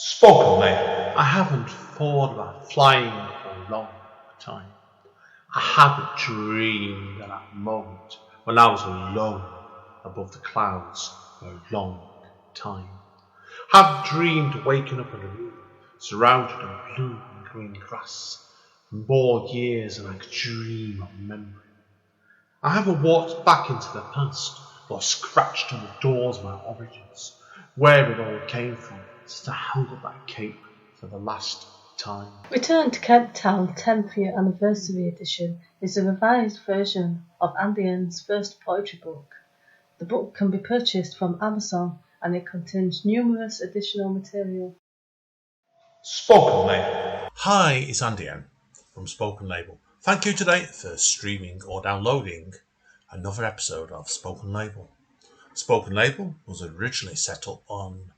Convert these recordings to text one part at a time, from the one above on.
Spoken there. I haven't thought about flying for a long time. I haven't dreamed of that moment when I was alone above the clouds for a long time. I haven't dreamed of waking up in a room surrounded in blue and green grass for more years than I could dream of remembering. I haven't walked back into the past or scratched on the doors of my origins, where it all came from, since I held up that cape for the last time. Return to Cape Town 10th Year Anniversary Edition is a revised version of Andy N's first poetry book. The book can be purchased from Amazon and it contains numerous additional material. Spoken Label. Hi, it's Andy N from Spoken Label. Thank you today for streaming or downloading another episode of Spoken Label. Spoken Label was originally set up on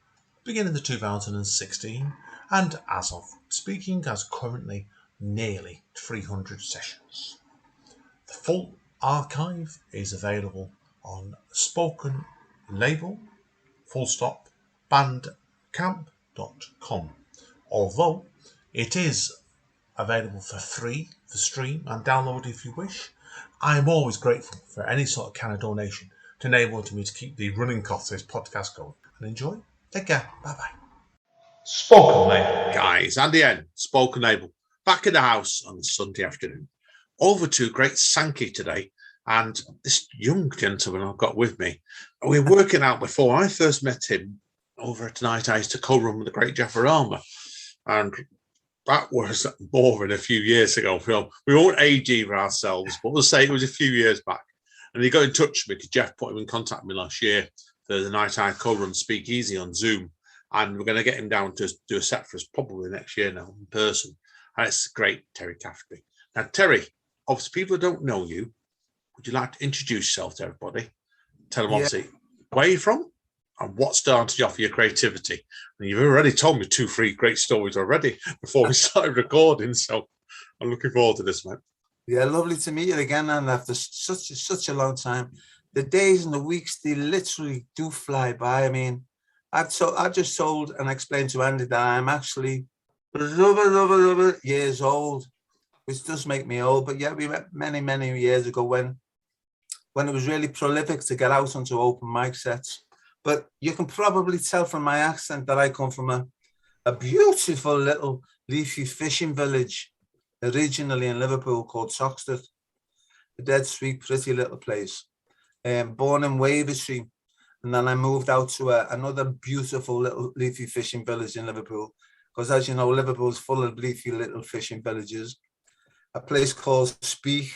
beginning of 2016 and as of speaking has currently nearly 300 sessions. The full archive is available on Spoken Label bandcamp.com. Although it is available for free for stream and download if you wish, I am always grateful for any sort of kind of donation to enable me to keep the running costs of this podcast going. And enjoy. Take care. Bye bye. Spoken Label. Guys, Andy N, Spoken Label, back in the house on Sunday afternoon. Over to Great Sankey today, and this young gentleman I've got with me. We were working out before I first met him over at night. I used to co-run with the Great Jaffarama, and that was more than a few years ago. We won't age either ourselves, but we'll say it was a few years back. And he got in touch with me because Jeff put him in contact with me last year for the night I co-run Speakeasy on Zoom. And we're going to get him down to do a set for us probably next year now in person. And it's great, Terry Caffrey. Now, Terry, obviously people who don't know you, would you like to introduce yourself to everybody? Tell them obviously where you're from and what started you off your creativity. And you've already told me 2-3 great stories already before we started recording. So I'm looking forward to this, mate. Yeah, lovely to meet you again, and after such a long time. The days and the weeks, they literally do fly by. I mean, I've just told and explained to Andy that I'm actually years old, which does make me old. But yeah, we met many years ago when it was really prolific to get out onto open mic sets. But you can probably tell from my accent that I come from a beautiful little leafy fishing village, originally in Liverpool, called Toxteth. A dead sweet, pretty little place. Born in Wakefield, and then I moved out to another beautiful little leafy fishing village in Liverpool, because as you know, Liverpool's full of leafy little fishing villages. A place called Speak,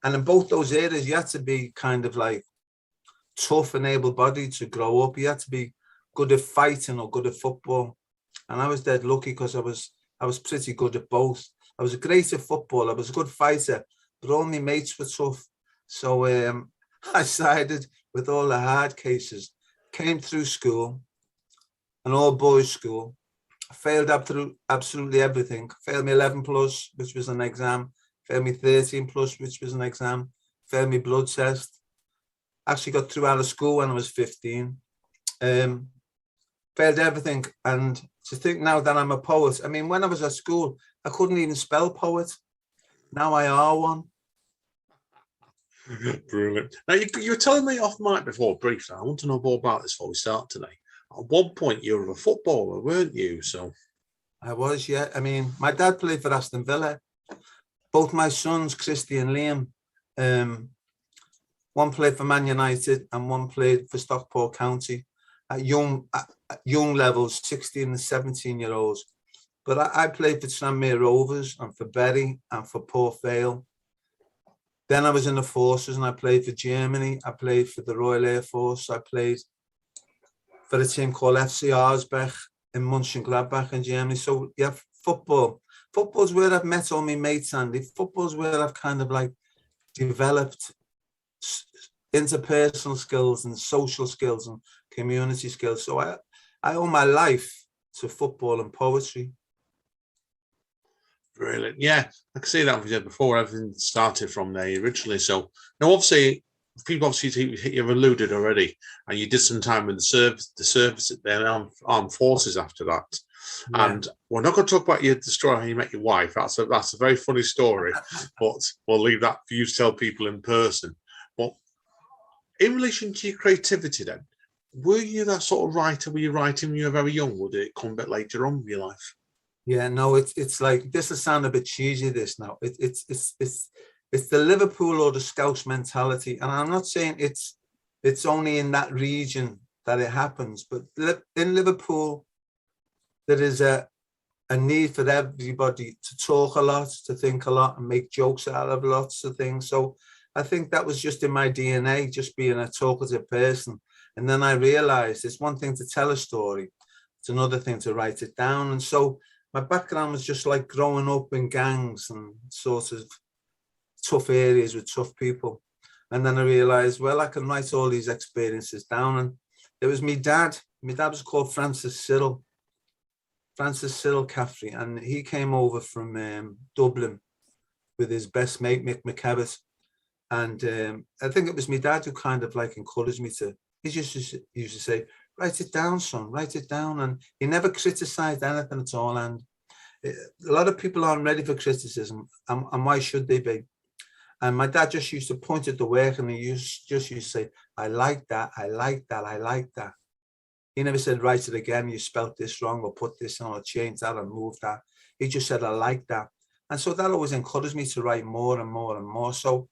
and in both those areas, you had to be kind of like tough and able-bodied to grow up. You had to be good at fighting or good at football, and I was dead lucky because I was pretty good at both. I was great at football. I was a good fighter, but all my mates were tough. So I sided with all the hard cases. Came through school, an all-boys school. Failed up through absolutely everything. Failed me 11 plus, which was an exam. Failed me 13 plus, which was an exam. Failed me blood test. Actually got through out of school when I was 15. Failed everything. And to think now that I'm a poet, I mean, when I was at school, I couldn't even spell poet. Now I are one. Brilliant. Now, you were telling me off mic before briefly. I want to know more about this before we start today. At one point, you were a footballer, weren't you? So I was, yeah. I mean, my dad played for Aston Villa. Both my sons, Christy and Liam, one played for Man United and one played for Stockport County at young levels, 16 and 17-year-olds. But I played for Tranmere Rovers and for Bury and for Port Vale. Then I was in the forces and I played for Germany. I played for the Royal Air Force. I played for a team called FC Arsbach in Mönchengladbach in Germany. So yeah, football. Football's where I've met all my mates, Andy. Football's where I've kind of like developed interpersonal skills and social skills and community skills. So I owe my life to football and poetry. brilliant. Yeah, I can see that we did before. Everything started from there originally. So now, obviously, people you've alluded already, and you did some time with the service at the armed forces after that. Yeah. And we're not going to talk about the story how you met your wife. That's a very funny story, but we'll leave that for you to tell people in person. But in relation to your creativity then, were you that sort of writer? Were you writing when you were very young, or did it come a bit later on in your life? Yeah, no, it's like, this will sound a bit cheesy, this now. It's the Liverpool or the Scouse mentality. And I'm not saying it's only in that region that it happens, but in Liverpool, there is a need for everybody to talk a lot, to think a lot, and make jokes out of lots of things. So I think that was just in my DNA, just being a talkative person. And then I realized it's one thing to tell a story, it's another thing to write it down. And so my background was just like growing up in gangs and sort of tough areas with tough people. And then I realized, well, I can write all these experiences down. And it was my dad. My dad was called Francis Cyril Caffrey, and he came over from Dublin with his best mate, Mick McKevitt. And I think it was my dad who kind of like encouraged me to, he just used to say, write it down, son, write it down. And he never criticized anything at all. And a lot of people aren't ready for criticism, and why should they be? And my dad just used to point at the work, and he just used to say, I like that, I like that, I like that. He never said, write it again, you spelt this wrong, or put this on, or change that, or move that. He just said, I like that. And so that always encouraged me to write more and more and more. So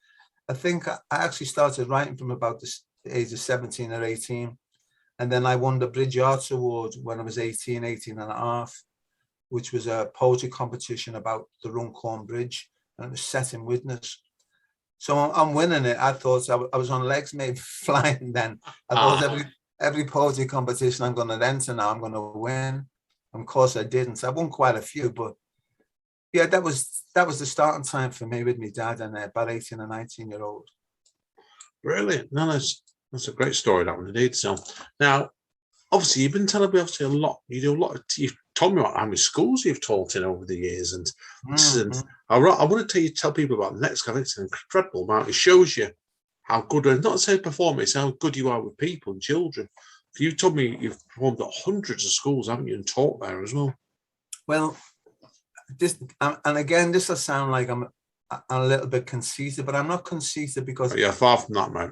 I think I actually started writing from about the age of 17 or 18. And then I won the Bridgewater Award when I was 18 and a half, which was a poetry competition about the Runcorn Bridge. And it was set in Widnes. So I'm winning it. I thought I was on legs, maybe flying then. I thought every poetry competition I'm going to enter now, I'm going to win. And of course I didn't. I won quite a few, but yeah, that was the starting time for me with my dad and about 18 and 19-year-old. Brilliant. No, that's a great story, that one indeed. So now, obviously, you've been telling me obviously a lot. You do a lot. You've told me about how many schools you've taught in over the years, and I want to tell people about the next guy. It's an incredible amount. It shows you how good, not to say performance, it's how good you are with people and children. You told me you've performed at hundreds of schools, haven't you, and taught there as well. Well, this, and again, this will sound like I'm a little bit conceited, but I'm not conceited because yeah, far from that, mate.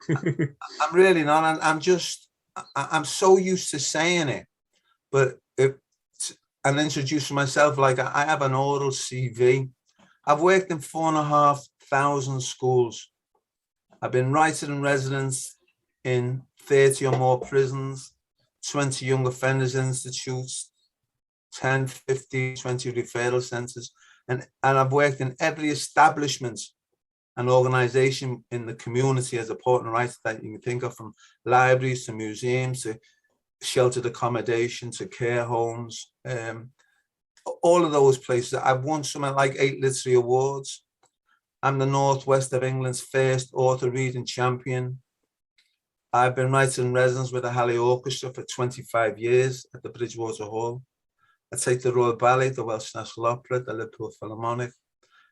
I'm really not. I'm so used to saying it, but and introducing myself like I have an oral CV. I've worked in 4,500 schools. I've been writing in residence in 30 or more prisons, 20 young offenders institutes, 10, 15, 20 referral centres. And I've worked in every establishment and organisation in the community as a poet and writer that you can think of, from libraries to museums to sheltered accommodation to care homes. All of those places. I've won something like 8 literary awards. I'm the Northwest of England's first author reading champion. I've been writing in residence with the Halley Orchestra for 25 years at the Bridgewater Hall. I take the Royal Ballet, the Welsh National Opera, the Liverpool Philharmonic.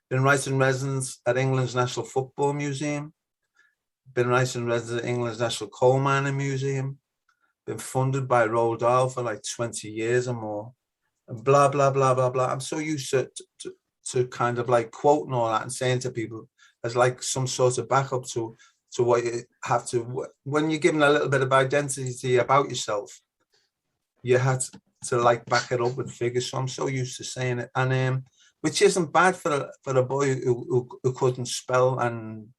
Been writing in residence at England's National Football Museum. Been writing in residence at England's National Coal Mining Museum. Been funded by Roald Dahl for like 20 years or more. And blah, blah, blah, blah, blah. I'm so used to kind of like quoting all that and saying to people as like some sort of backup to what you have to, when you're given a little bit of identity about yourself, you had to like back it up with figures. So I'm so used to saying it. And which isn't bad for a boy who couldn't spell and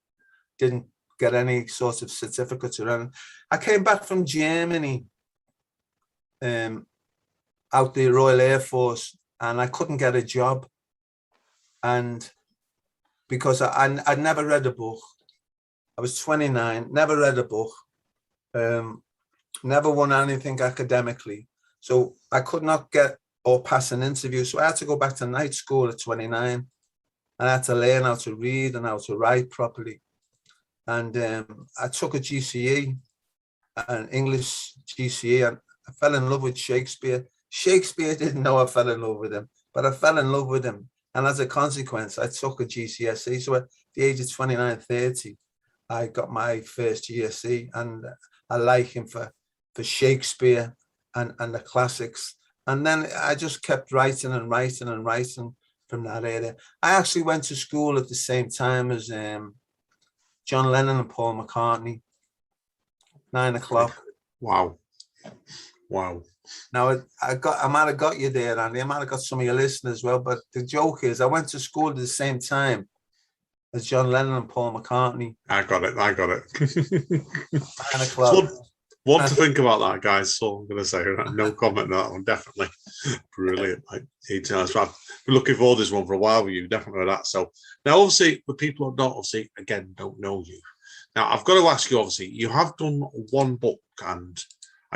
didn't get any sort of certificate or anything. I came back from Germany out the Royal Air Force, and I couldn't get a job. And because I'd never read a book. I was 29, never read a book, never won anything academically. So I could not get or pass an interview. So I had to go back to night school at 29. And I had to learn how to read and how to write properly. And I took a GCE, an English GCE, and I fell in love with Shakespeare. Shakespeare didn't know I fell in love with him, but I fell in love with him. And as a consequence, I took a GCSE. So at the age of 29, 30, I got my first GCSE, and I like him for Shakespeare and the classics. And then I just kept writing and writing and writing from that area. I actually went to school at the same time as John Lennon and Paul McCartney, 9 o'clock. Wow. Now, I might have got you there, Andy. I might have got some of your listeners as well. But the joke is, I went to school at the same time as John Lennon and Paul McCartney. I got it. 9 o'clock. One to think about that, guys. So I'm going to say no comment on that one. Definitely brilliant. I've been looking for this one for a while with you. Definitely that. So now, obviously, the people who don't know you. Now, I've got to ask you. Obviously, you have done one book, and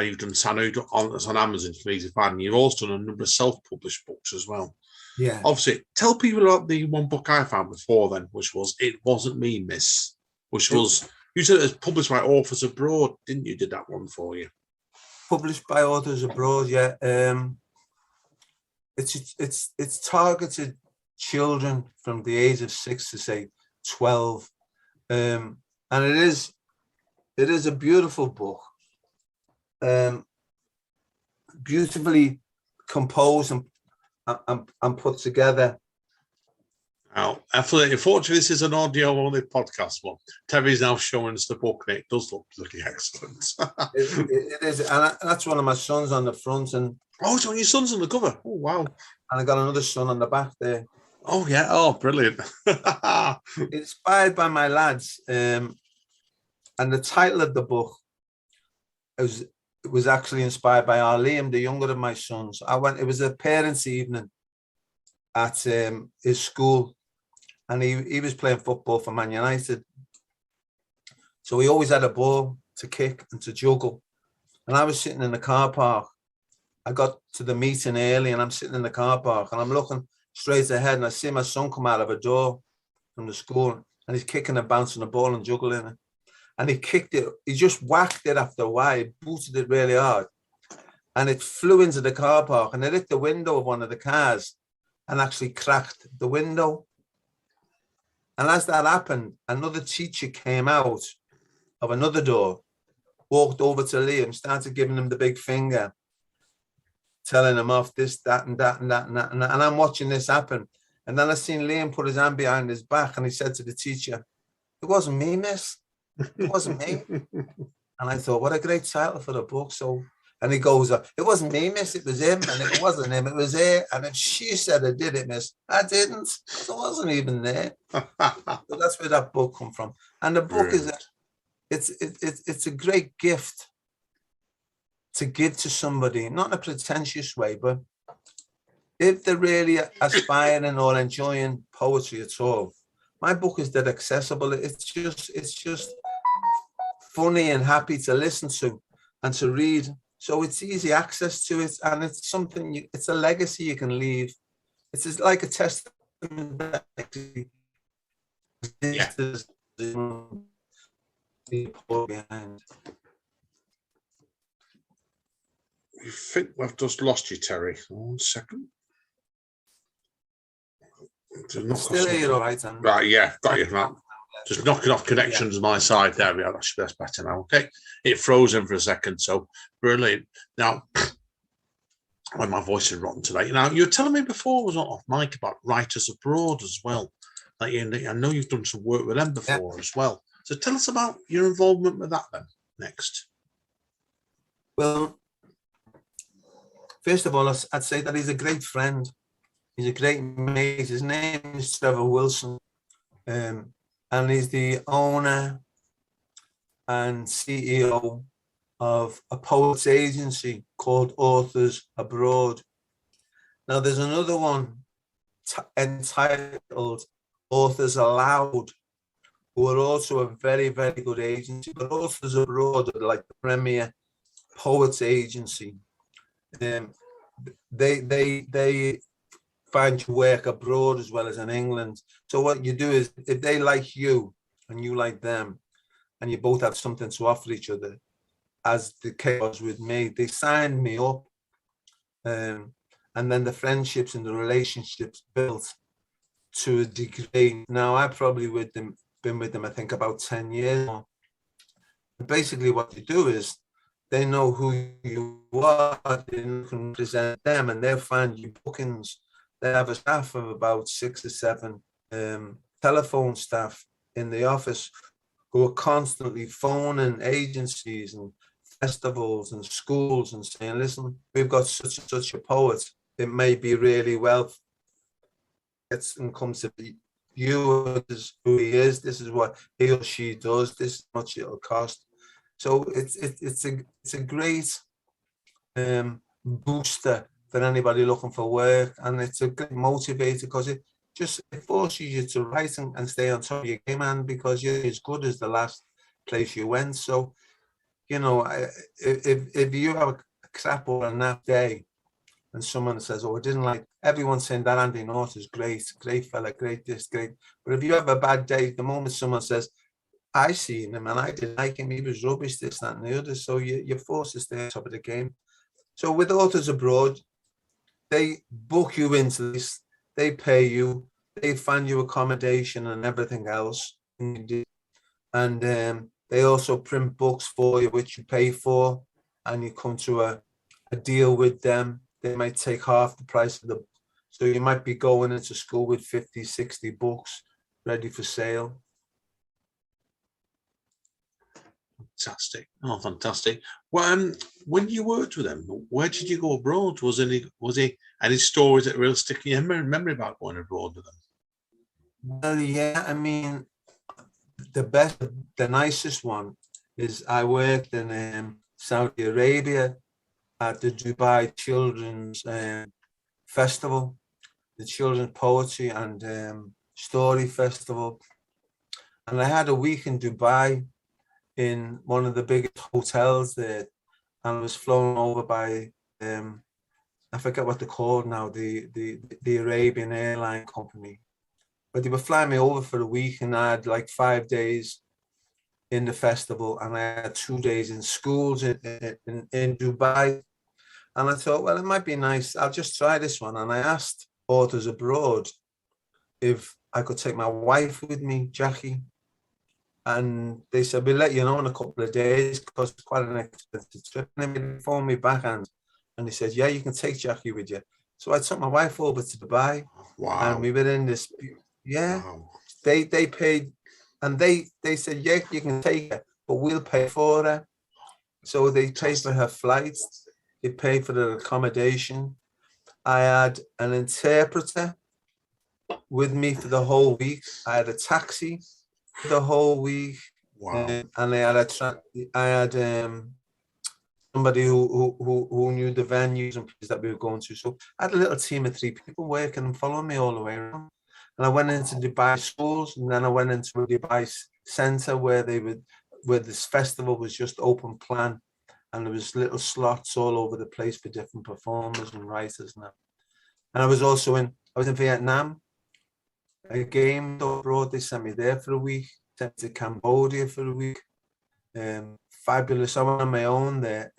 you've done it's on Amazon. It's easy to find. You've also done a number of self-published books as well. Yeah. Obviously, tell people about the one book I found before then, which was "It Wasn't Me, Miss," which was. You said it was published by authors abroad, didn't you? Did that one for you? Published by authors abroad, yeah. It's targeted children from the age of 6 to say 12, and it is a beautiful book, beautifully composed and put together. Now, unfortunately, this is an audio-only podcast one. Terry's now showing us the book, and it does look bloody excellent. It is, and that's one of my sons on the front. And it's one of your sons on the cover. Oh, wow. And I got another son on the back there. Oh, yeah. Oh, brilliant. Inspired by my lads. And the title of the book was actually inspired by our Liam, the younger of my sons. It was a parents' evening at his school. And he was playing football for Man United. So he always had a ball to kick and to juggle. And I was sitting in the car park. I got to the meeting early and I'm sitting in the car park and I'm looking straight ahead and I see my son come out of a door from the school and he's kicking and bouncing the ball and juggling it. And he kicked it. He just whacked it after a while. He booted it really hard. And it flew into the car park and it hit the window of one of the cars and actually cracked the window. And as that happened, another teacher came out of another door, walked over to Liam, started giving him the big finger, telling him off this, that, and that, and that, and that. And I'm watching this happen. And then I seen Liam put his hand behind his back and he said to the teacher, "It wasn't me, miss. It wasn't me." And I thought, what a great title for the book. So, and he goes, "It wasn't me, miss. It was him." And it wasn't him. It was her. And if she said I did it, miss, I didn't. So I wasn't even there. So that's where that book come from. And the book is, it's a great gift to give to somebody, not in a pretentious way, but if they're really aspiring or enjoying poetry at all, my book is that accessible. It's just funny and happy to listen to and to read. So it's easy access to it, and it's something. It's a legacy you can leave. It's just like a testament that exists behind. I think we've just lost you, Terry. 1 second. Still here, all right, Andy. Right, yeah, got you. Right. Just knocking off connections on my side there. Yeah, that's better now. Okay, it froze in for a second, so brilliant. Now, when my voice is rotten today. Now, you were telling me before, was off mic, about writers abroad as well. Like, I know you've done some work with them before as well. So tell us about your involvement with that then. Next. Well, first of all, I'd say that he's a great friend. He's a great mate. His name is Trevor Wilson. And he's the owner and CEO of a poets agency called Authors Abroad. Now, there's another one entitled Authors Aloud, who are also a very, very good agency. But Authors Abroad are like the premier poets agency. They find you work abroad as well as in England. So what you do is, if they like you and you like them, and you both have something to offer each other, as the case was with me, they signed me up, and then the friendships and the relationships built to a degree. Now I probably been with them I think about 10 years now. Basically what you do is they know who you are, they can represent them, and they'll find you bookings. They have a staff of about 6 or 7 telephone staff in the office who are constantly phoning agencies and festivals and schools and saying, listen, we've got such and such a poet. It may be really well. It's and comes to you as who he is. This is what he or she does. This is how much it'll cost. So it's a great booster for anybody looking for work, and it's a great motivator because it forces you to write and stay on top of your game, and because you're as good as the last place you went. So, you know, if you have a crap or a nap day, and someone says, "Oh, I didn't like," everyone's saying that Andy North is great fella, great this, great. But if you have a bad day, the moment someone says, "I seen him and I didn't like him, he was rubbish, this, that, and the other," so you're forced to stay on top of the game. So with Authors Abroad, they book you into this, they pay you, they find you accommodation and everything else, and they also print books for you, which you pay for, and you come to a deal with them. They might take half the price of the, so you might be going into school with 50, 60 books ready for sale. Fantastic. Oh, fantastic. Well, when you worked with them, where did you go abroad? Was there any stories that really stick in your memory about going abroad with them? Well, yeah, I mean, the nicest one is I worked in Saudi Arabia at the Dubai Children's Festival, the Children's Poetry and Story Festival. And I had a week in Dubai in one of the biggest hotels there, and I was flown over by I forget what they're called now, the Arabian airline company. But they were flying me over for a week, and I had like 5 days in the festival, and I had 2 days in schools in Dubai. And I thought, well, it might be nice. I'll just try this one. And I asked Authors Abroad if I could take my wife with me, Jackie. And they said, we'll let you know in a couple of days because it's quite an expensive trip. And then they phoned me back and they said, yeah, you can take Jackie with you. So I took my wife over to Dubai. Wow. And we were in this, yeah, wow. They paid, and they said, yeah, you can take her, but we'll pay for her. So they paid for her flights. They paid for the accommodation. I had an interpreter with me for the whole week. I had a taxi for the whole week. Wow. And I had somebody who knew the venues and places that we were going to. So I had a little team of 3 people working and following me all the way around. And I went into Dubai schools, and then I went into a Dubai centre where this festival was just open plan. And there was little slots all over the place for different performers and writers now. And I was in Vietnam. Again, abroad, they sent me there for a week. Sent to Cambodia for a week. Fabulous. I went on my own there.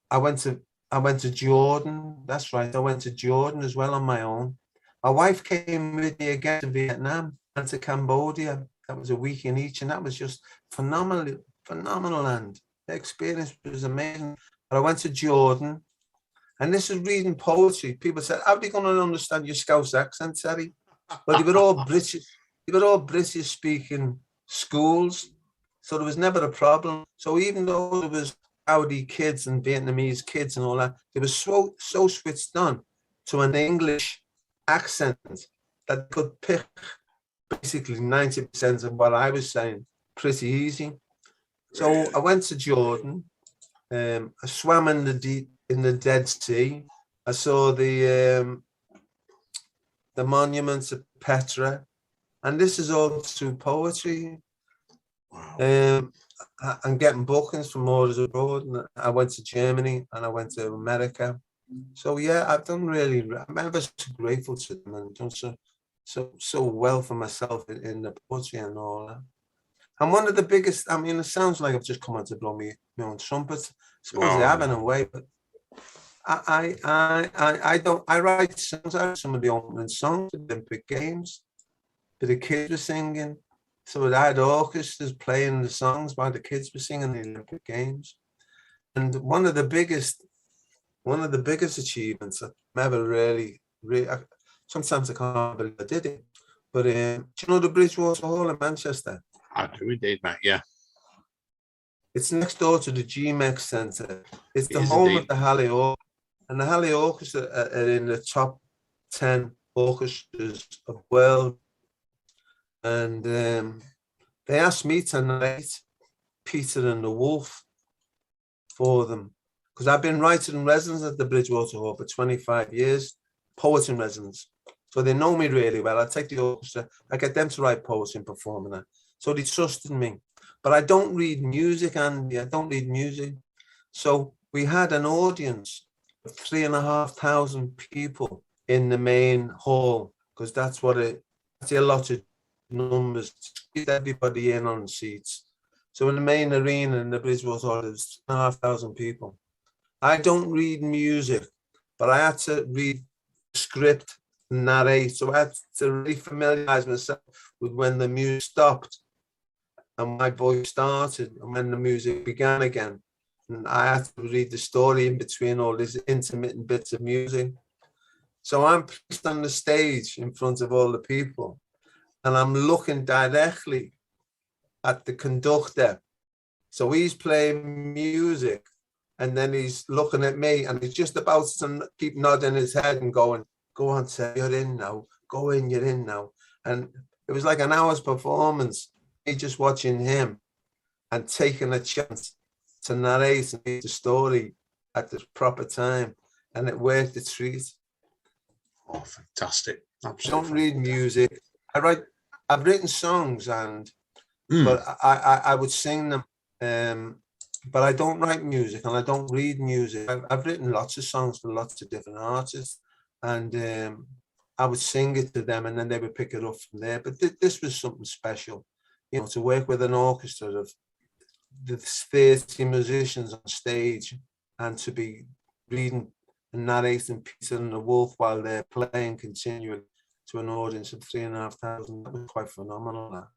I went to Jordan. That's right. I went to Jordan as well on my own. My wife came with me again to Vietnam and to Cambodia. That was a week in each, and that was just phenomenal. And the experience was amazing. But I went to Jordan, and this is reading poetry. People said, how are you going to understand your Scouse accent, Terry? But they were all British speaking schools, so there was never a problem. So even though there was Saudi kids and Vietnamese kids and all that, they were so switched on to an English accent that could pick basically 90% of what I was saying pretty easy. So I went to Jordan. I swam in the Dead Sea. I saw the monuments of Petra, and this is all through poetry. Wow. And getting bookings from Authors Abroad. And I went to Germany and I went to America. So yeah, I'm ever so grateful to them and done so well for myself in the poetry and all that. And one of the biggest, I mean, it sounds like I've just come out to blow my own trumpet. I suppose I have in a way, but I write songs. I have some of the opening songs, Olympic Games, that the kids were singing. So I had orchestras playing the songs while the kids were singing the Olympic Games. And one of the biggest achievements I've ever really, sometimes I can't believe I did it. But do you know the Bridgewater Hall in Manchester? I do indeed, mate. Yeah. It's next door to the GMEX Centre. It's the It is home indeed. of the Halley Orchestra. And the Halley Orchestra are in the top 10 orchestras of the world. And they asked me to narrate Peter and the Wolf for them, because I've been writing in residence at the Bridgewater Hall for 25 years, poet in residence. So they know me really well. I take the orchestra, I get them to write poetry and perform that. So they trusted me. But I don't read music, Andy. I don't read music. So we had an audience of 3,500 people in the main hall, because that's a lot of numbers to get everybody in on seats. So in the main arena in the Bridgewater Hall, there's 2,500 people. I don't read music, but I had to read the script and narrate. So I had to really familiarize myself with when the music stopped and my voice started and when the music began again. And I had to read the story in between all these intermittent bits of music. So I'm placed on the stage in front of all the people, and I'm looking directly at the conductor. So he's playing music, and then he's looking at me, and he's just about to keep nodding his head and going, "Go on, sir, you're in now. Go in, you're in now." And it was like an hour's performance, me just watching him and taking a chance to narrate and read the story at the proper time. And it worked a treat. Oh, fantastic. Absolutely. I don't read music. I've written songs, but I would sing them. But I don't write music and I don't read music. I've written lots of songs for lots of different artists, and I would sing it to them, and then they would pick it up from there. But this was something special, to work with an orchestra of the 30 musicians on stage, and to be reading and narrating Peter and the Wolf while they're playing continually to an audience of 3,500. That was quite phenomenal. That.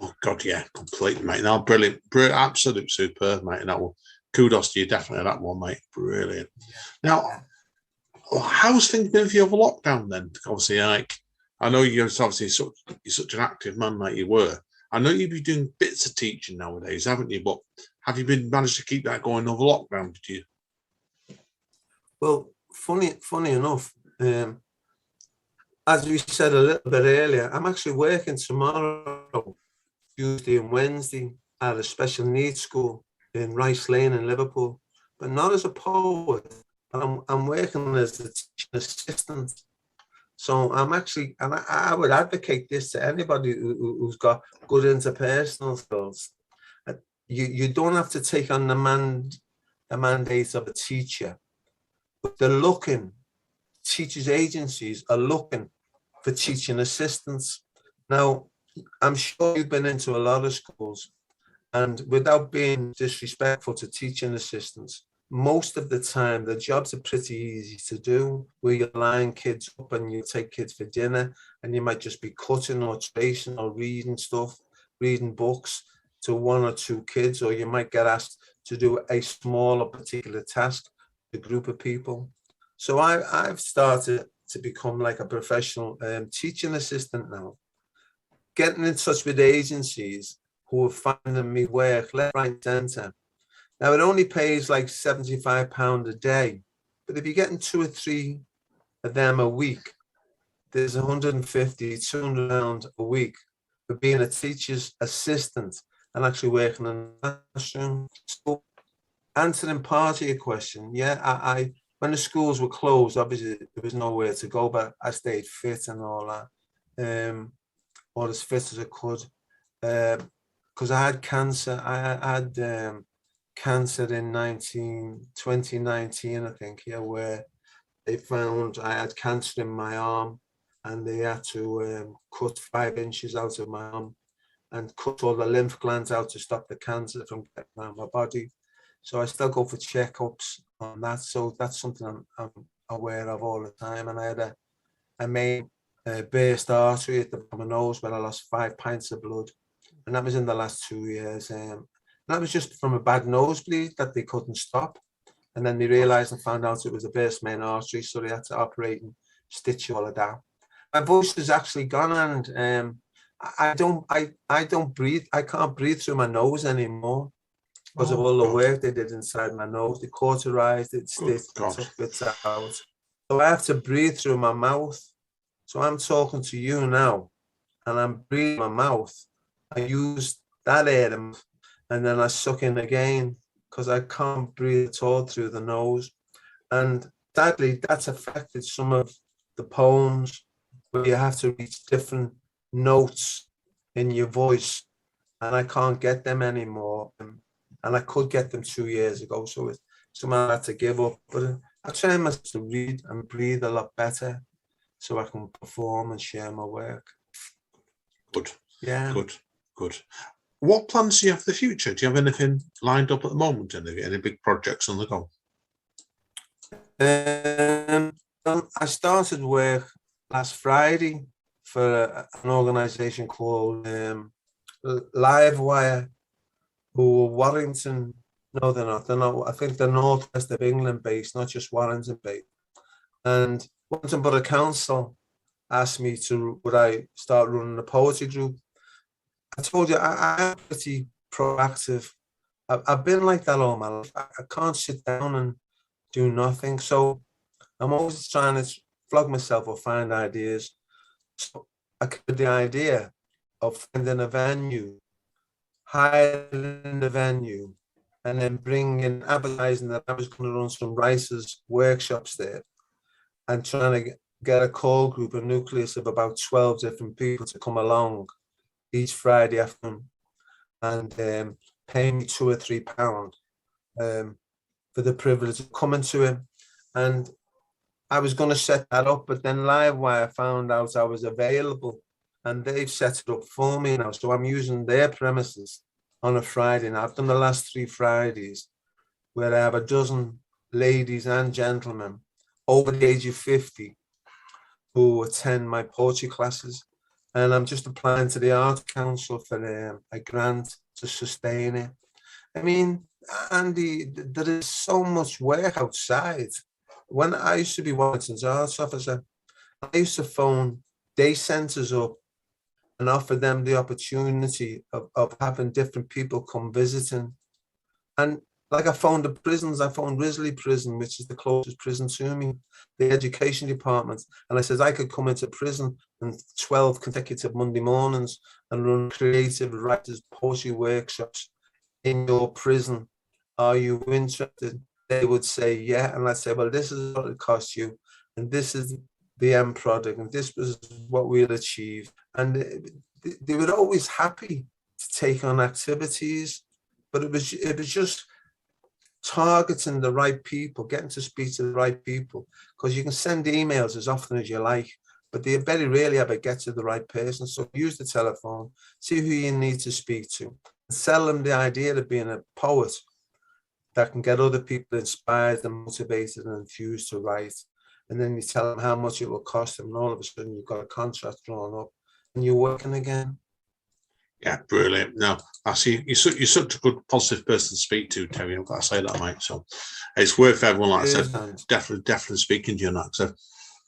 Oh God, yeah, completely, mate. No, brilliant, absolute superb, mate. And that one, kudos to you, definitely that one, mate. Brilliant. Now, how's things been for you over lockdown then? Obviously, like I know you're obviously you're such an active man like you were. I know you've been doing bits of teaching nowadays, haven't you? But have you managed to keep that going over lockdown? Did you? Well, funny enough, as we said a little bit earlier, I'm actually working tomorrow, Tuesday and Wednesday, at a special needs school in Rice Lane in Liverpool, but not as a poet. I'm working as a teaching assistant. So I'm actually, and I would advocate this to anybody who's got good interpersonal skills. You don't have to take on the mandate of a teacher, but teachers' agencies are looking for teaching assistants. Now, I'm sure you've been into a lot of schools, and without being disrespectful to teaching assistants, most of the time the jobs are pretty easy to do, where you're line kids up and you take kids for dinner, and you might just be cutting or tracing or reading books to one or two kids, or you might get asked to do a small or particular task to a group of people. So I've started to become like a professional teaching assistant now, getting in touch with agencies who are finding me work left, right, centre. Now, it only pays like £75 a day, but if you're getting 2 or 3 of them a week, there's £150, £200 a week for being a teacher's assistant and actually working in a classroom. So, answering part of your question, yeah, I when the schools were closed, obviously there was nowhere to go, but I stayed fit and all that, or as fit as I could, because I had cancer. I had cancer in 2019, I think, yeah, where they found I had cancer in my arm, and they had to cut 5 inches out of my arm and cut all the lymph glands out to stop the cancer from getting around my body. So I still go for checkups on that. So that's something I'm aware of all the time. And I had a main burst artery at the bottom of my nose where I lost 5 pints of blood. and that was in the last 2 years. And that was just from a bad nosebleed that they couldn't stop. And then they realised and found out it was a burst main artery, so they had to operate and stitch all of that. My voice is actually gone, and I don't breathe. I can't breathe through my nose anymore because of all the work they did inside my nose. They cauterized it, stitched, took bits out. So I have to breathe through my mouth. So I'm talking to you now, and I'm breathing my mouth. I use that air, and then I suck in again because I can't breathe at all through the nose. And sadly, that's affected some of the poems where you have to reach different notes in your voice, and I can't get them anymore. And I could get them 2 years ago, so it's something I had to give up. But I try myself to read and breathe a lot better so I can perform and share my work. Good. Yeah. Good. What plans do you have for the future? Do you have anything lined up at the moment? Any big projects on the go? I started work last Friday for an organisation called Livewire, who are Warrington. No, they're not. They're not. I think they're northwest of England based, not just Warrington based. And Warrington Borough Council asked me would I start running a poetry group. I told you I'm pretty proactive. I've been like that all my life. I can't sit down and do nothing. So I'm always trying to flog myself or find ideas. So I got the idea of finding a venue, hiring the venue, and then bringing advertising that I was going to run some writers' workshops there, and trying to get a core group, a nucleus of about 12 different people to come along each Friday afternoon and pay me £2 or £3 for the privilege of coming to it. And I was going to set that up, but then Livewire found out I was available, and they've set it up for me now. So I'm using their premises on a Friday. Now I've done the last 3 Fridays where I have a dozen ladies and gentlemen over the age of 50 who attend my poetry classes. And I'm just applying to the Arts Council for a grant to sustain it. I mean, Andy, there is so much work outside. When I used to be Warrington's arts officer, I used to phone day centres up and offer them the opportunity of having different people come visiting. And like I phoned the prisons, I phoned Risley Prison, which is the closest prison to me, the education department. And I said I could come into prison on 12 consecutive Monday mornings and run creative writers' poetry workshops in your prison. Are you interested? They would say, yeah. And I'd say, well, this is what it costs you. And this is the end product. And this was what we'll achieve. And they were always happy to take on activities. But it was just targeting the right people, getting to speak to the right people. Because you can send emails as often as you like, but they very rarely ever get to the right person. So use the telephone, see who you need to speak to, and sell them the idea of being a poet that can get other people inspired and motivated and enthused to write. And then you tell them how much it will cost them, and all of a sudden you've got a contract drawn up and you're working again. Yeah, brilliant. No, I see you're such a good, positive person to speak to, Terry. I've got to say that, mate. So it's worth everyone, like I said, definitely speaking to you now. So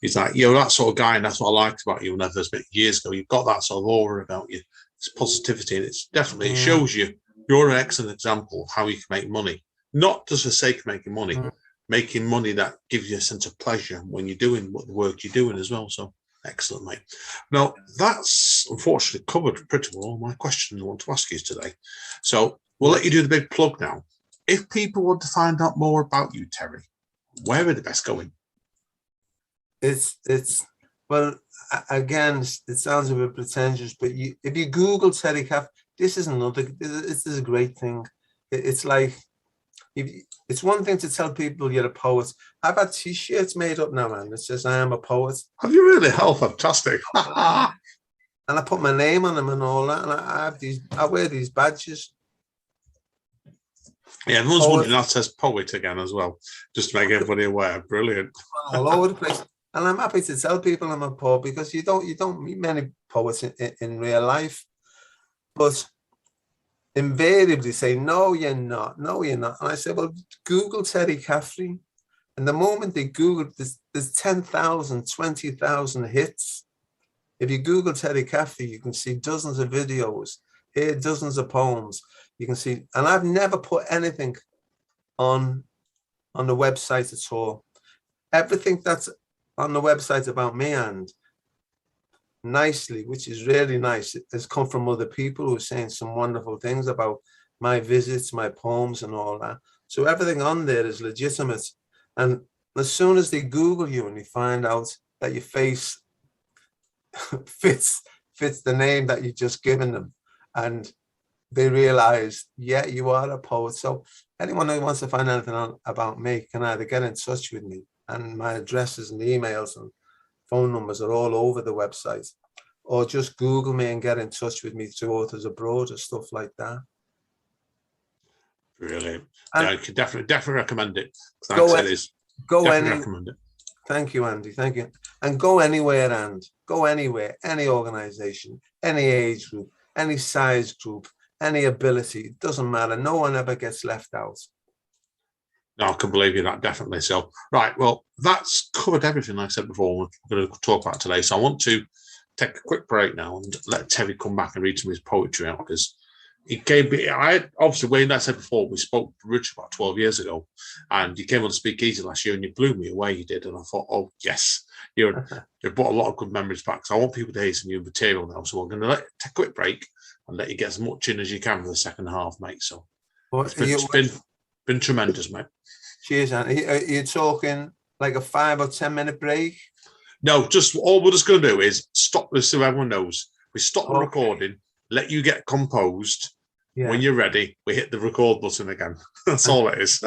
he's like, you're that sort of guy, and that's what I liked about you whenever it's been years ago. You've got that sort of aura about you. It's positivity, and it's definitely, it shows you're an excellent example of how you can make money. Not just for the sake of making money, making money that gives you a sense of pleasure when you're doing what the work you're doing as well. So excellent, mate. Now, that's unfortunately covered pretty well all my questions I want to ask you today. So we'll let you do the big plug now. If people want to find out more about you, Terry, where are they best going? Well, again, it sounds a bit pretentious, but if you Google Terry Caffrey, this is a great thing. It's like, it's one thing to tell people you're a poet. I've had T-shirts made up now, man. It says I am a poet. Have you really? Oh, fantastic! And I put my name on them and all that. And I wear these badges. Yeah, everyone's wondering that says poet again as well, just to make everybody aware. Brilliant. All over the place. And I'm happy to tell people I'm a poet because you don't meet many poets in real life. But invariably say, no, you're not. No, you're not. And I said, well, Google Terry Caffrey. And the moment they Google, there's 10,000, 20,000 hits. If you Google Terry Caffrey, you can see dozens of videos, hear dozens of poems. You can see, and I've never put anything on the website at all. Everything that's on the website about me and nicely, which is really nice, it has come from other people who are saying some wonderful things about my visits, my poems and all that. So everything on there is legitimate. And as soon as they Google you and they find out that your face fits the name that you've just given them, and they realize, yeah, you are a poet. So anyone who wants to find anything about me can either get in touch with me, and my addresses and emails and phone numbers are all over the website, or just Google me and get in touch with me through Authors Abroad or stuff like that. Brilliant. Yeah, I could definitely recommend it. Recommend it. Thank you, Andy. Thank you. And go anywhere, any organization, any age group, any size group, any ability. It doesn't matter. No one ever gets left out. No, I can believe you that, definitely. So, right, well, that's covered everything like I said before we're going to talk about today. So I want to take a quick break now and let Terry come back and read some of his poetry out, because he came. Obviously, Wayne, I said before, we spoke to Richard about 12 years ago, and you came on Speak Easy last year, and you blew me away. You did, and I thought, oh yes, you brought a lot of good memories back. So I want people to hear some new material now. So we're going to take a quick break and let you get as much in as you can for the second half, mate. So it's been tremendous, mate. Cheers, Andy. Are you talking like a 5 or 10 minute break? No, just all we're just going to do is stop this so everyone knows. We stop the recording, let you get composed. Yeah. When you're ready, we hit the record button again. That's all it is.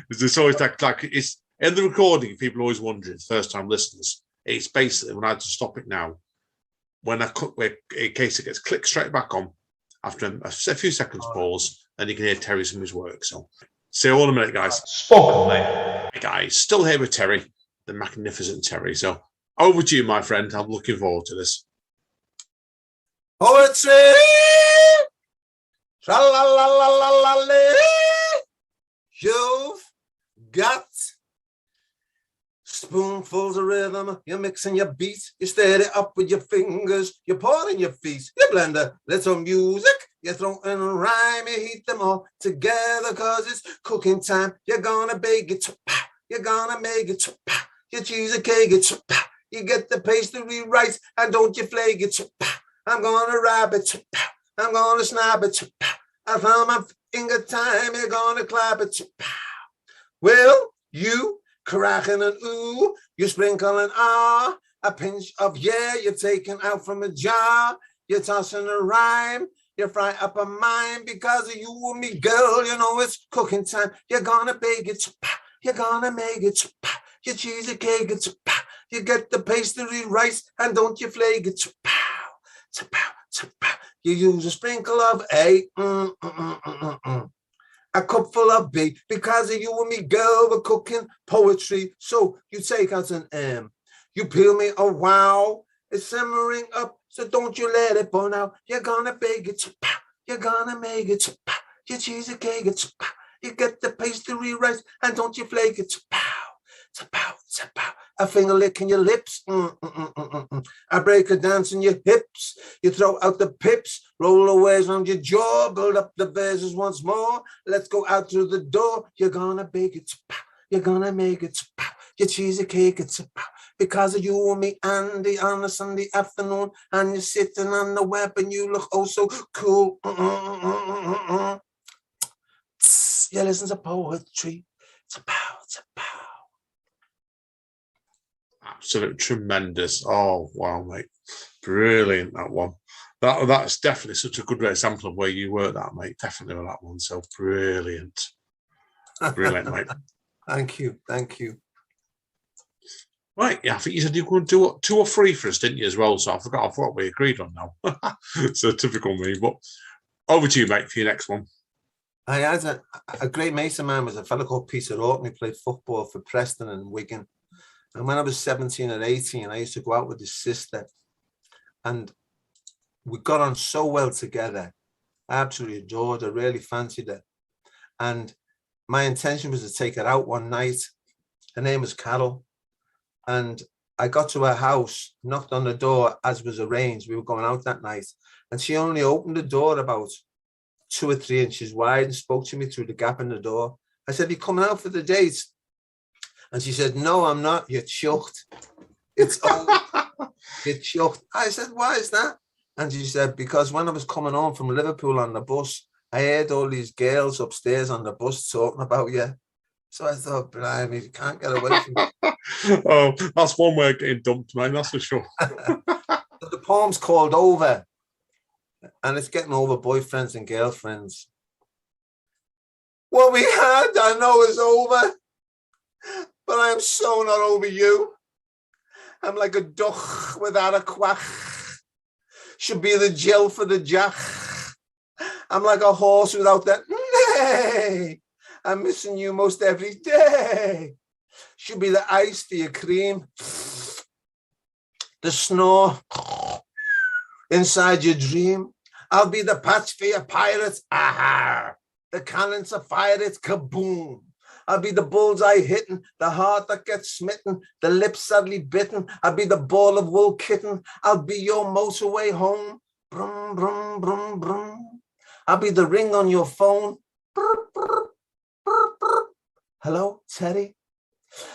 It's always like it's in the recording. People are always wondering, first time listeners. It's basically when I had to stop it now. When in case it gets clicked straight back on after a few seconds pause, then you can hear Terry some of his work. So see you all in a minute, guys. Spoken, mate. Hey guys, still here with Terry, the magnificent Terry. So over to you, my friend. I'm looking forward to this. Poetry. Tra-la-la-la-la-la-la. You've got spoonfuls of rhythm. You're mixing your beats. You stir it up with your fingers. You're pouring your feet. You blend a little music. You throw in a rhyme. You heat them all together because it's cooking time. You're gonna bake it. You're gonna make it. You choose a cake. You get the pastry right. And don't you flake it. I'm gonna wrap it. I'm gonna snap it. I found my finger time. You're gonna clap it. Well, you cracking an ooh, you sprinkle an ah, a pinch of yeah, you're taking out from a jar. You're tossing a rhyme. You fry up a mind because of you and me, girl. You know it's cooking time. You're gonna bake it. You're gonna make it. You cheese a cake. You get the pastry right, and don't you flake it. You use a sprinkle of A, a cup full of B, because of you and me, girl, we're cooking poetry. So you take out an M, you peel me a wow, it's simmering up, so don't you let it burn out. You're gonna bake it, you're gonna make it, you cheese a cake, you get the pastry right, and don't you flake it. A finger licking your lips. A break a dance in your hips. You throw out the pips, roll away around your jaw, build up the verses once more. Let's go out through the door. You're gonna bake it. You're gonna make it. You cheese a cake. Because of you and me, Andy, on a Sunday afternoon, and you're sitting on the web and you look oh so cool. You listen to poetry. It's a pow. Absolute tremendous. Oh wow, mate, brilliant, that one. That's definitely such a good example of where you were, that mate. Definitely with that one. So brilliant, mate. Thank you. Right, yeah, I think you said you were going to do 2 or 3 for us, didn't you, as well? So I forgot what we agreed on now. So typical me. But over to you, mate, for your next one. I had a great mate of mine was a fellow called Peter Orton. He played football for Preston and Wigan. And when I was 17 or 18, I used to go out with his sister. And we got on so well together I absolutely adored her, really fancied her. And my intention was to take her out one night. Her name was Carol. And I got to her house, knocked on the door as was arranged. We were going out that night. And she only opened the door about 2 or 3 inches wide and spoke to me through the gap in the door. I said, "You coming out for the date?" And she said, "No, I'm not. You're chucked. It's over. You're chucked." I said, "Why is that?" And she said, "Because when I was coming home from Liverpool on the bus, I heard all these girls upstairs on the bus talking about you." So I thought, blimey, you can't get away from it. Oh, that's one way of getting dumped, man, that's for sure. So the poem's called Over, and it's getting over boyfriends and girlfriends. What we had, I know, is over, but I'm so not over you. I'm like a duck without a quack. Should be the Jill for the jack. I'm like a horse without that neigh. I'm missing you most every day. Should be the ice for your cream. The snow inside your dream. I'll be the patch for your pirates. Aha. The cannon to fire it. Kaboom. I'll be the bullseye hitting, the heart that gets smitten, the lips sadly bitten. I'll be the ball of wool kitten. I'll be your motorway home. Brum, brum, brum, brum. I'll be the ring on your phone. Brr, brr, brr, brr. Hello, Terry?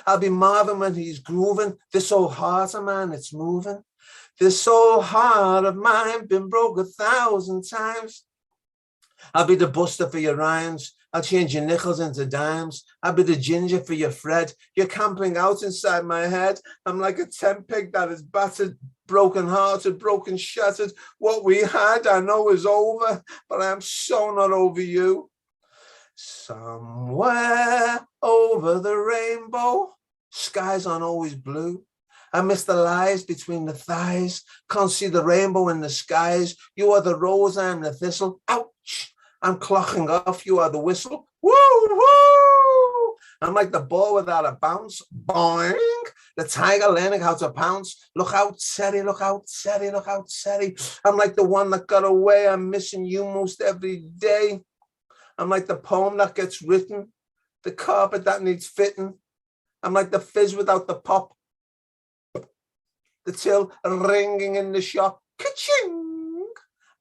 I'll be Marvin when he's grooving. This old heart of mine, it's moving. This old heart of mine been broke 1,000 times. I'll be the buster for your rhymes. I'll change your nickels into dimes. I'll be the ginger for your Fred. You're camping out inside my head. I'm like a tent peg that is battered, broken hearted, broken shattered. What we had, I know, is over, but I am so not over you. Somewhere over the rainbow, skies aren't always blue. I miss the lies between the thighs. Can't see the rainbow in the skies. You are the rose, I am the thistle. Ouch! I'm clocking off. You are the whistle. Woo, woo! I'm like the ball without a bounce. Boing! The tiger learning how to pounce. Look out, Teddy, look out, Teddy, look out, Teddy. I'm like the one that got away. I'm missing you most every day. I'm like the poem that gets written. The carpet that needs fitting. I'm like the fizz without the pop. The till ringing in the shop. Ka-ching!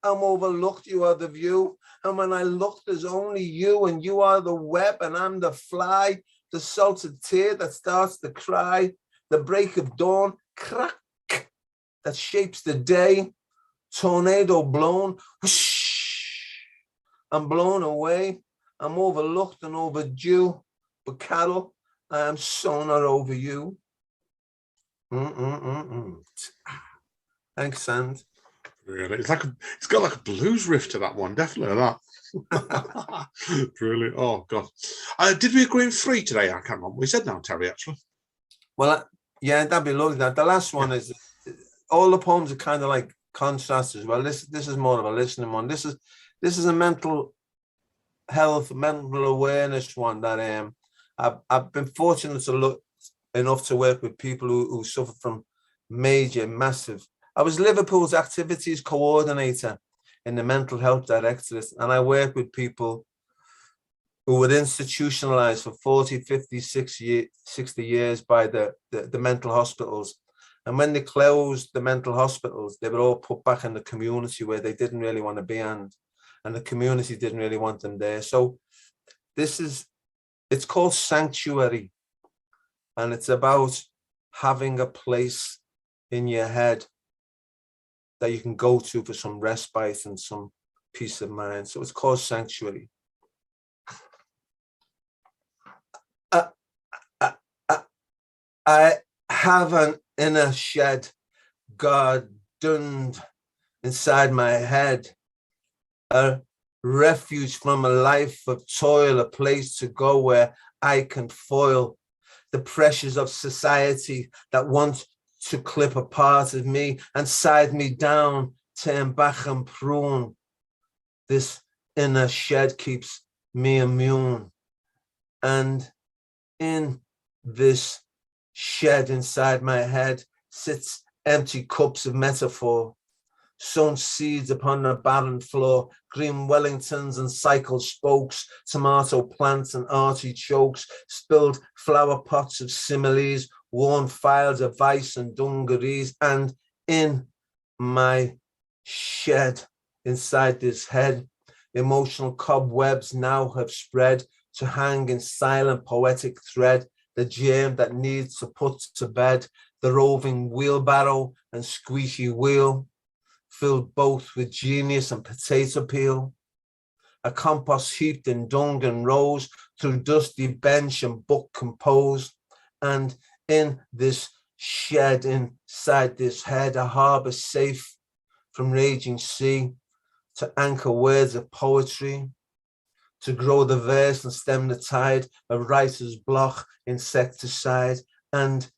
I'm overlooked, you are the view. And when I look, there's only you, and you are the web, and I'm the fly, the salted tear that starts to cry, the break of dawn, crack, that shapes the day, tornado blown, whoosh, I'm blown away, I'm overlooked and overdue, but Carol, I am so not over you. Thanks, Sand. Really, it's got like a blues riff to that one, definitely that. Brilliant. Oh God, did we agree on 3 today? I can't remember. We said now, Terry. Actually, well, yeah, that'd be lovely. The last one is all the poems are kind of like contrasts as well. This is more of a listening one. This is a mental health, mental awareness one that I've been fortunate enough to work with people who suffer from major, massive. I was Liverpool's activities coordinator in the mental health directorate, and I worked with people who were institutionalized for 40, 50, 60 years by the mental hospitals. And when they closed the mental hospitals, they were all put back in the community where they didn't really want to be, and the community didn't really want them there. So it's called Sanctuary, and it's about having a place in your head that you can go to for some respite and some peace of mind. So it's called Sanctuary. I have an inner shed gardened inside my head, a refuge from a life of toil, a place to go where I can foil the pressures of society that want to clip a part of me and side me down, turn back and prune. This inner shed keeps me immune. And in this shed inside my head sits empty cups of metaphor, sown seeds upon the barren floor, green Wellingtons and cycle spokes, tomato plants and artichokes, spilled flower pots of similes, worn files of vice and dungarees, and in my shed, inside this head, emotional cobwebs now have spread to hang in silent poetic thread, the germ that needs to put to bed, the roving wheelbarrow and squeaky wheel, filled both with genius and potato peel, a compost heaped in dung and rose, through dusty bench and book composed, and in this shed, inside this head, a harbour safe from raging sea, to anchor words of poetry, to grow the verse and stem the tide of writer's block, insecticide, and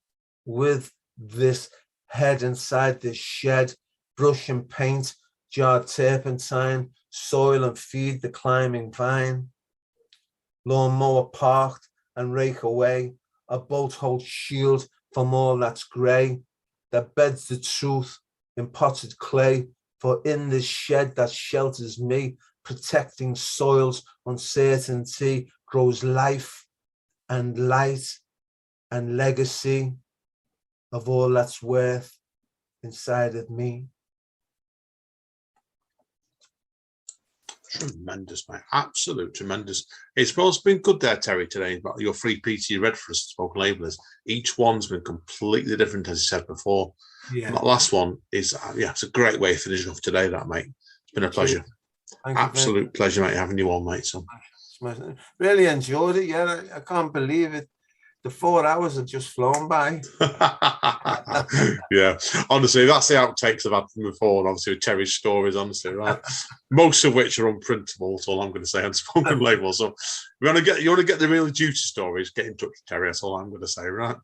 with this head inside this shed, brush and paint, jarred turpentine, soil and feed the climbing vine, lawnmower parked and rake away, a boat hold shield from all that's grey, that beds the truth in potted clay, for in this shed that shelters me, protecting soil's uncertainty, grows life and light and legacy of all that's worth inside of me. Tremendous, mate. Absolute tremendous. It's been good there, Terry, today. But your 3 pieces you read for us, spoken labellers, each one's been completely different, as you said before. Yeah. And that last one is, it's a great way of finishing off today, that, mate. It's been a pleasure. Absolute pleasure, mate, having you on, mate. So really enjoyed it. Yeah, I can't believe it. The 4 hours have just flown by. Yeah, honestly, that's the outtakes I've had from before, and obviously with Terry's stories, honestly, right? Most of which are unprintable, that's all I'm going to say, on spoken label. So you want to get the really juicy stories, get in touch with Terry, that's all I'm going to say, right?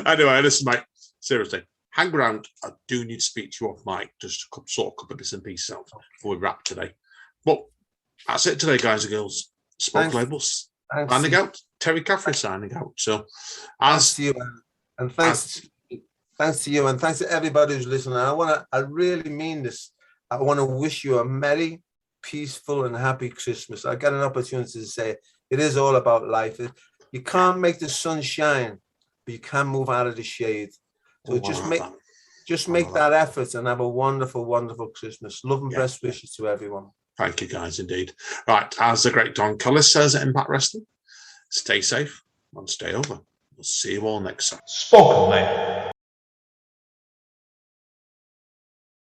Anyway, listen, mate, seriously, hang around. I do need to speak to you off mic, just to sort of cover bits and pieces out before we wrap today. But that's it today, guys and girls. Spoken labels. Signing out. Terry Caffrey signing out. So, thanks to you, and thanks to you, and thanks to everybody who's listening. I really mean this. I want to wish you a merry, peaceful, and happy Christmas. I got an opportunity to say it is all about life. You can't make the sun shine, but you can move out of the shade. So just make that effort and have a wonderful, wonderful Christmas. Love and best wishes to everyone. Thank you, guys, indeed. Right, as the great Don Cullis says at Impact Wrestling, stay safe and stay over. We'll see you all next time. Spoken label.